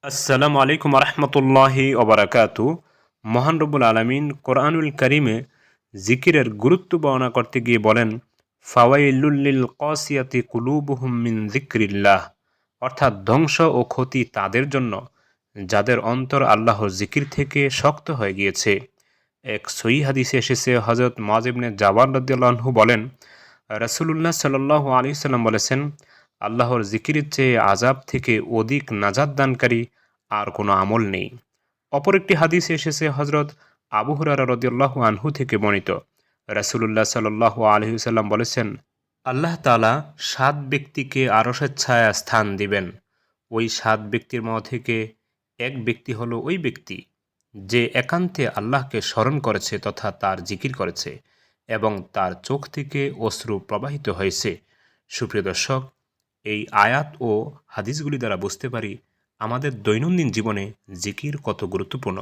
আসসালামু আলাইকুম রহমতুল্লাহি ওবরাকাতু। মহান রব্বুল আলমিন কোরআনুল করিমে জিকিরের গুরুত্ব বর্ণনা করতে গিয়ে বলেন, ফাওয়াইলুল্লিল কসিয়াতি কুলুবুহুম মিন যিকরিল্লাহ, অর্থাৎ ধ্বংস ও ক্ষতি তাদের জন্য যাদের অন্তর আল্লাহর জিকির থেকে শক্ত হয়ে গিয়েছে। এক সহিহ হাদিসে এসেছে, হজরত মুআয ইবনে জাবাল রাদিয়াল্লাহু আনহু বলেন, রাসূলুল্লাহ সাল্লাল্লাহু আলাইহি সাল্লাম বলেছেন, আল্লাহর জিকিরের চেয়ে আযাব থেকে অধিক নাজাত দানকারী আর কোনো আমল নেই। অপর একটি হাদিসে এসেছে, হজরত আবু হুরায়রা রাদিয়াল্লাহু আনহু থেকে বর্ণিত, রাসূলুল্লাহ সাল্লাল্লাহু আলাইহি ওয়াসাল্লাম বলেছেন, আল্লাহ তাআলা ৭ ব্যক্তিকে আরশের ছায়া স্থান দিবেন। ওই ৭ ব্যক্তির মধ্য থেকে এক ব্যক্তি হলো ওই ব্যক্তি যে একান্তে আল্লাহকে স্মরণ করেছে তথা তার জিকির করেছে এবং তার চোখ থেকে অশ্রু প্রবাহিত হয়েছে। সুপ্রিয় দর্শক, এই আয়াত ও হাদিসগুলি দ্বারা বুঝতে পারি আমাদের দৈনন্দিন জীবনে জিকির কত গুরুত্বপূর্ণ।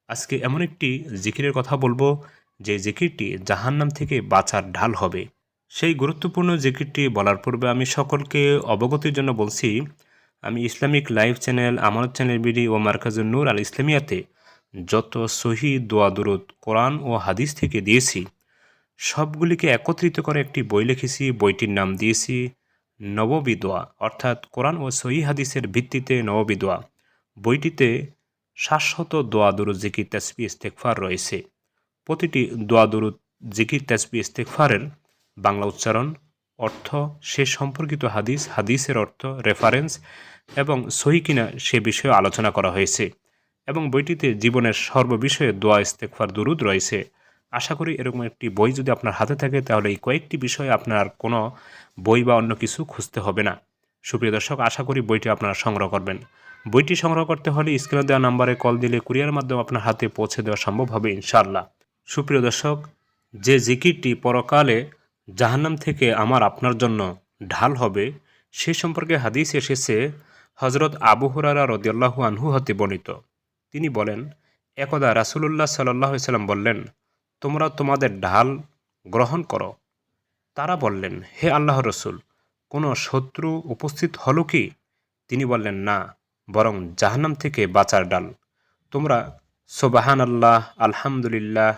আজকে এমন একটি জিকিরের কথা বলবো যে জিকিরটি জাহান্নাম থেকে বাঁচার ঢাল হবে। সেই গুরুত্বপূর্ণ জিকিরটি বলার পূর্বে আমি সকলকে অবগতির জন্য বলছি, আমি ইসলামিক লাইভ চ্যানেল, আমানত চ্যানেল বিডি ও মার্কাজুন নূর আল ইসলামিয়াতে যত সহি দোয়া দুরুদ কোরআন ও হাদিস থেকে দিয়েছি সবগুলিকে একত্রিত করে একটি বই লিখেছি। বইটির নাম দিয়েছি নববী দোয়া, অর্থাৎ কোরআন ও সহি হাদিসের ভিত্তিতে নববী দোয়া। বইটিতে ৭০০ দোয়া দুরুদ জিকির তাসবিহ ইস্তেগফার রয়েছে। প্রতিটি দোয়া দুরুদ জিকির তাসবিহ ইস্তেগফারের বাংলা উচ্চারণ, অর্থ, সে সম্পর্কিত হাদিস, হাদিসের অর্থ, রেফারেন্স এবং সহি কিনা সে বিষয়ে আলোচনা করা হয়েছে এবং বইটিতে জীবনের সর্ববিষয়ে দোয়া ইস্তেগফার দুরুদ রয়েছে। আশা করি এরকম একটি বই যদি আপনার হাতে থাকে তাহলে এই কয়েকটি বিষয়ে আপনার কোনো বই বা অন্য কিছু খুঁজতে হবে না। সুপ্রিয় দর্শক, আশা করি বইটি আপনারা সংগ্রহ করবেন। বইটি সংগ্রহ করতে হলে স্ক্রিনে দেওয়া নাম্বারে কল দিলে কুরিয়ার মাধ্যমে আপনার হাতে পৌঁছে দেওয়া সম্ভব হবে ইনশাআল্লাহ। সুপ্রিয় দর্শক, যে জিকিরটি পরকালে জাহান্নাম থেকে আমার আপনার জন্য ঢাল হবে সে সম্পর্কে হাদিস এসেছে, হজরত আবু হুরায়রা রাদিয়াল্লাহু আনহু হতে বর্ণিত। তিনি বলেন, একদা রাসূলুল্লাহ সাল্লাল্লাহু আলাইহি সাল্লাম বললেন, তোমরা তোমাদের ঢাল গ্রহণ করো। তারা বললেন, হে আল্লাহর রসূল, কোনো শত্রু উপস্থিত হলো কি? তিনি বললেন, না, বরং জাহান্নাম থেকে বাঁচার ডাল। তোমরা সুবহানাল্লাহ, আলহামদুলিল্লাহ,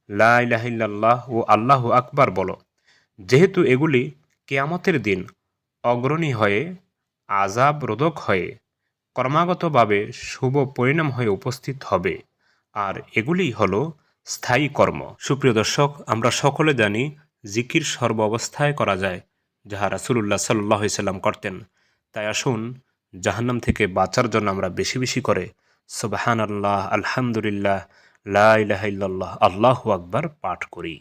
লা ইলাহা ইল্লাল্লাহ ও আল্লাহু আকবার বলো। যেহেতু এগুলি কিয়ামতের দিন অগ্রণী হয়ে, আযাব রোধক হয়ে, ক্রমাগতভাবে শুভ পরিণাম হয়ে উপস্থিত হবে, আর এগুলিই হলো স্থায়ী কর্ম। সুপ্রিয় দর্শক, আমরা সকলে জানি জিকির সর্ব অবস্থায় করা যায়, যাহা রাসূলুল্লাহ সাল্লাল্লাহু আলাইহি সাল্লাম করতেন। তাই আসুন জাহান্নাম থেকে বাঁচার জন্য আমরা বেশি বেশি করে সুবহানাল্লাহ, আলহামদুলিল্লাহ, লা ইলাহা ইল্লাল্লাহ, আল্লাহু আকবার পাঠ করি।